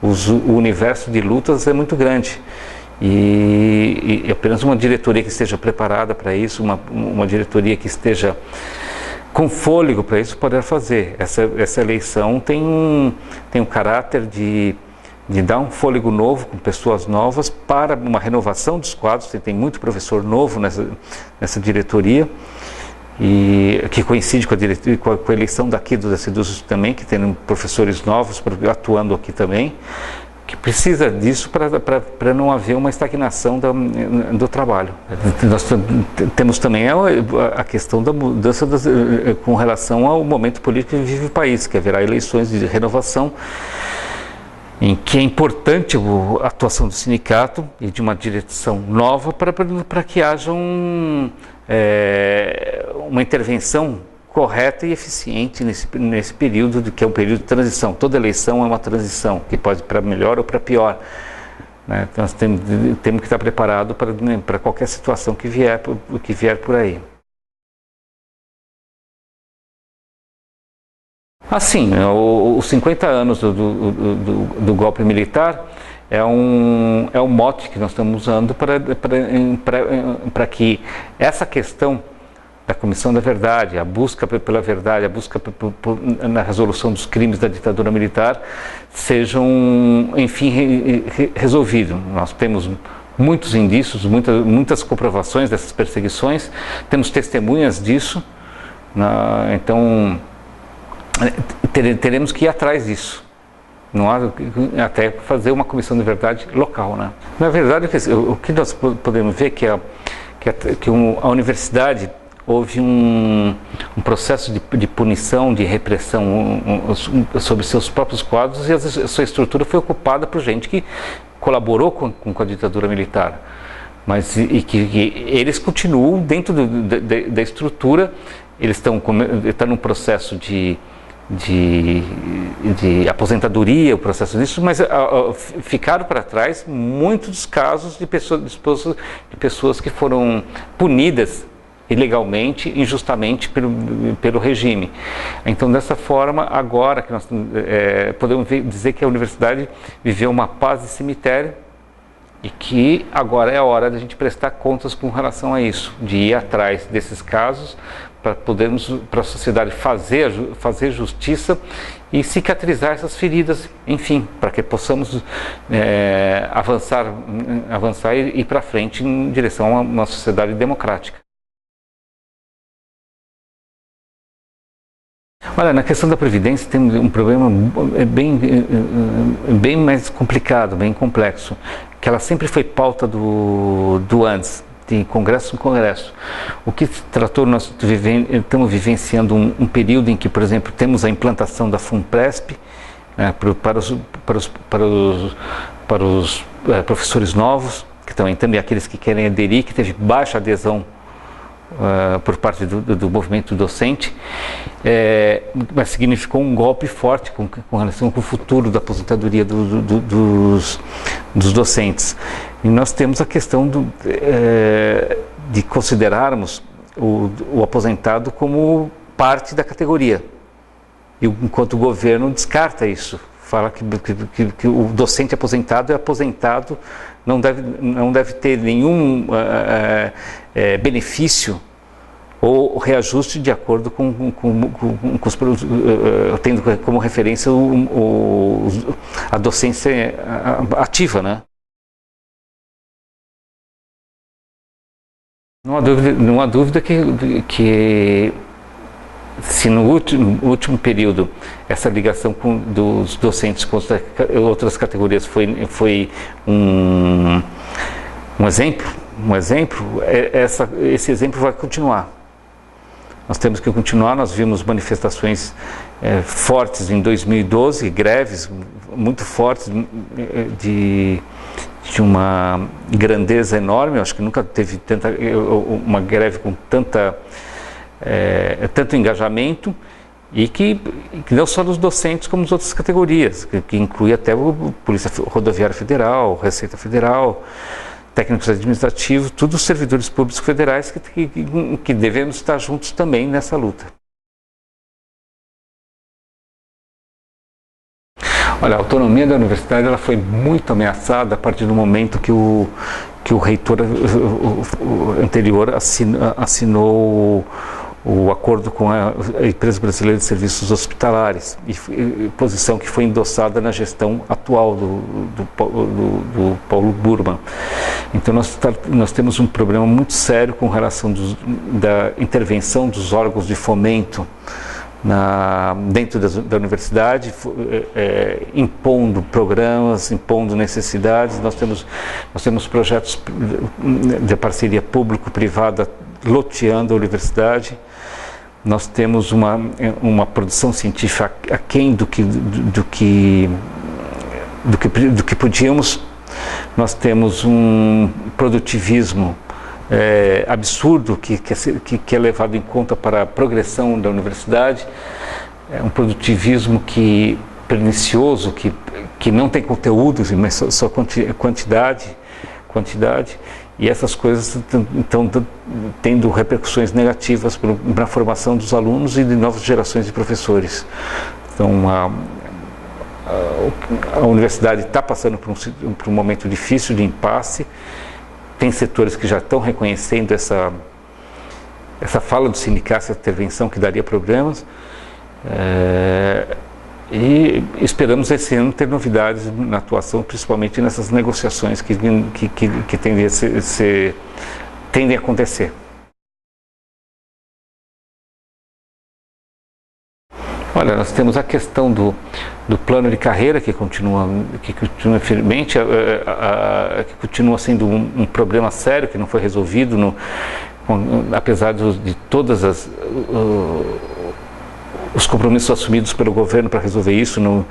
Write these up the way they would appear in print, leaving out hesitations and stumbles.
o universo de lutas é muito grande. E apenas uma diretoria que esteja preparada para isso, uma diretoria que esteja com fôlego para isso, poder fazer. Essa eleição tem um caráter de dar um fôlego novo, com pessoas novas, para uma renovação dos quadros. Tem muito professor novo nessa diretoria, e que coincide com a eleição daqui do Cedus também, que tem professores novos atuando aqui também, que precisa disso para não haver uma estagnação do trabalho. Nós temos também a questão da mudança com relação ao momento político que vive o país, que haverá eleições de renovação, em que é importante a atuação do sindicato e de uma direção nova para que haja uma intervenção correta e eficiente nesse período, que é um período de transição. Toda eleição é uma transição, que pode ir para melhor ou para pior, né? Então nós temos que estar preparados para qualquer situação que vier por aí. Assim, os 50 anos do golpe militar é um mote que nós estamos usando para que essa questão da Comissão da Verdade, a busca pela verdade, a busca na resolução dos crimes da ditadura militar, sejam, enfim, resolvidos. Nós temos muitos indícios, muitas comprovações dessas perseguições, temos testemunhas disso, então teremos que ir atrás disso. Não há, até fazer uma comissão de verdade local, né? Na verdade, o que nós podemos ver que a universidade houve um processo de punição, de repressão sobre seus próprios quadros, e a sua estrutura foi ocupada por gente que colaborou com a ditadura militar, mas que eles continuam dentro da estrutura. Eles estão num processo de aposentadoria, o processo disso, mas ficaram para trás muitos dos casos de pessoas que foram punidas ilegalmente, injustamente pelo regime. Então, dessa forma, agora que nós podemos dizer que a universidade viveu uma paz de cemitério, e que agora é a hora da gente prestar contas com relação a isso, de ir atrás desses casos, para a sociedade fazer justiça e cicatrizar essas feridas, enfim, para que possamos avançar e ir para frente em direção a uma sociedade democrática. Olha, na questão da Previdência tem um problema bem mais complicado, bem complexo, que ela sempre foi pauta do antes, de congresso em congresso. O que se tratou, nós estamos vivenciando um período em que, por exemplo, temos a implantação da FUNPRESP, né, para os professores novos, que também aqueles que querem aderir, que teve baixa adesão por parte do movimento docente, mas significou um golpe forte com relação com o futuro da aposentadoria dos docentes. E nós temos a questão de considerarmos o aposentado como parte da categoria, e enquanto o governo descarta isso, fala que o docente aposentado é aposentado, não deve ter nenhum benefício ou reajuste de acordo com os tendo como referência a docência ativa, né? Não há dúvida que se no último período essa ligação dos docentes com outras categorias foi um exemplo, esse exemplo vai continuar. Nós temos que continuar. Nós vimos manifestações fortes em 2012, greves muito fortes de uma grandeza enorme. Eu acho que nunca teve uma greve com tanto engajamento, e que não só dos docentes como das outras categorias, que inclui até a Polícia Rodoviária Federal, Receita Federal, técnicos administrativos, todos os servidores públicos federais que devemos estar juntos também nessa luta. Olha, a autonomia da universidade ela foi muito ameaçada a partir do momento que o reitor anterior assinou o acordo com a Empresa Brasileira de Serviços Hospitalares, e posição que foi endossada na gestão atual do Paulo Burman. Então nós temos um problema muito sério com relação da intervenção dos órgãos de fomento dentro da universidade, impondo programas, impondo necessidades. Nós temos projetos de parceria público-privada loteando a universidade. Nós temos uma produção científica aquém do que podíamos. Nós temos um produtivismo absurdo que é levado em conta para a progressão da universidade. É um produtivismo pernicioso, que não tem conteúdo, mas só quantidade, e essas coisas estão tendo repercussões negativas para a formação dos alunos e de novas gerações de professores. Então a universidade está passando por um momento difícil de impasse. Tem setores que já estão reconhecendo essa fala do sindicato, essa intervenção que daria problemas, e esperamos esse ano ter novidades na atuação, principalmente nessas negociações que tendem a acontecer. Olha, nós temos a questão do plano de carreira que continua firmemente, que continua sendo um problema sério que não foi resolvido, apesar de todas os compromissos assumidos pelo governo para resolver isso no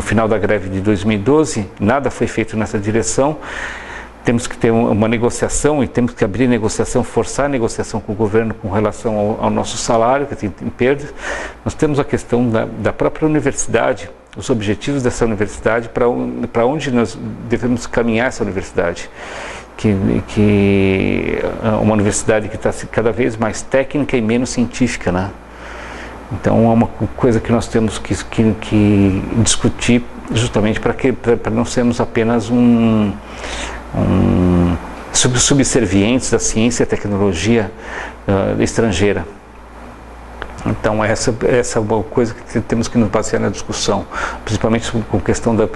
final da greve de 2012, nada foi feito nessa direção. Temos que ter uma negociação e temos que abrir negociação, forçar a negociação com o governo com relação ao nosso salário, que tem perdas. Nós temos a questão da própria universidade, os objetivos dessa universidade, para onde nós devemos caminhar essa universidade. Que é uma universidade que está cada vez mais técnica e menos científica, né? Então é uma coisa que nós temos que discutir, justamente para não sermos apenas subservientes da ciência e tecnologia estrangeira. Então essa é uma coisa que temos que nos basear na discussão, principalmente com a questão da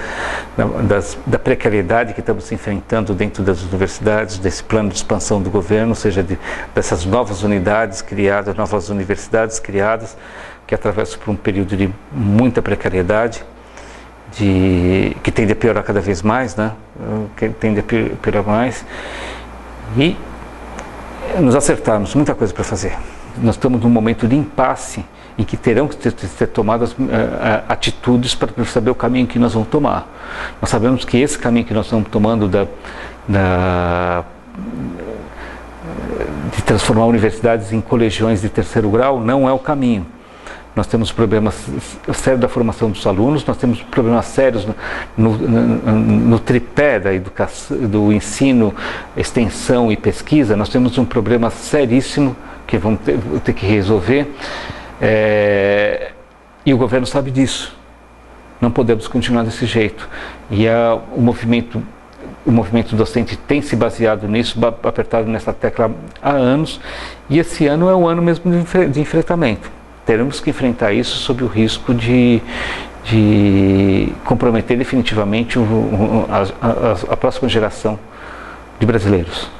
precariedade que estamos enfrentando dentro das universidades, desse plano de expansão do governo, ou seja, dessas novas unidades criadas, novas universidades criadas, que atravessam por um período de muita precariedade, que tende a piorar cada vez mais, né? Que tende a piorar mais, e nos acertarmos, muita coisa para fazer. Nós estamos num momento de impasse em que terão que ser tomadas atitudes para saber o caminho que nós vamos tomar. Nós sabemos que esse caminho que nós estamos tomando de transformar universidades em colegiões de terceiro grau não é o caminho. Nós temos problemas sérios da formação dos alunos, nós temos problemas sérios no tripé da educação, do ensino, extensão e pesquisa. Nós temos um problema seríssimo que vamos ter que resolver, e o governo sabe disso. Não podemos continuar desse jeito. E o movimento docente tem se baseado nisso, apertado nessa tecla há anos, e esse ano é o ano mesmo de enfrentamento. Teremos que enfrentar isso sob o risco de comprometer definitivamente a próxima geração de brasileiros.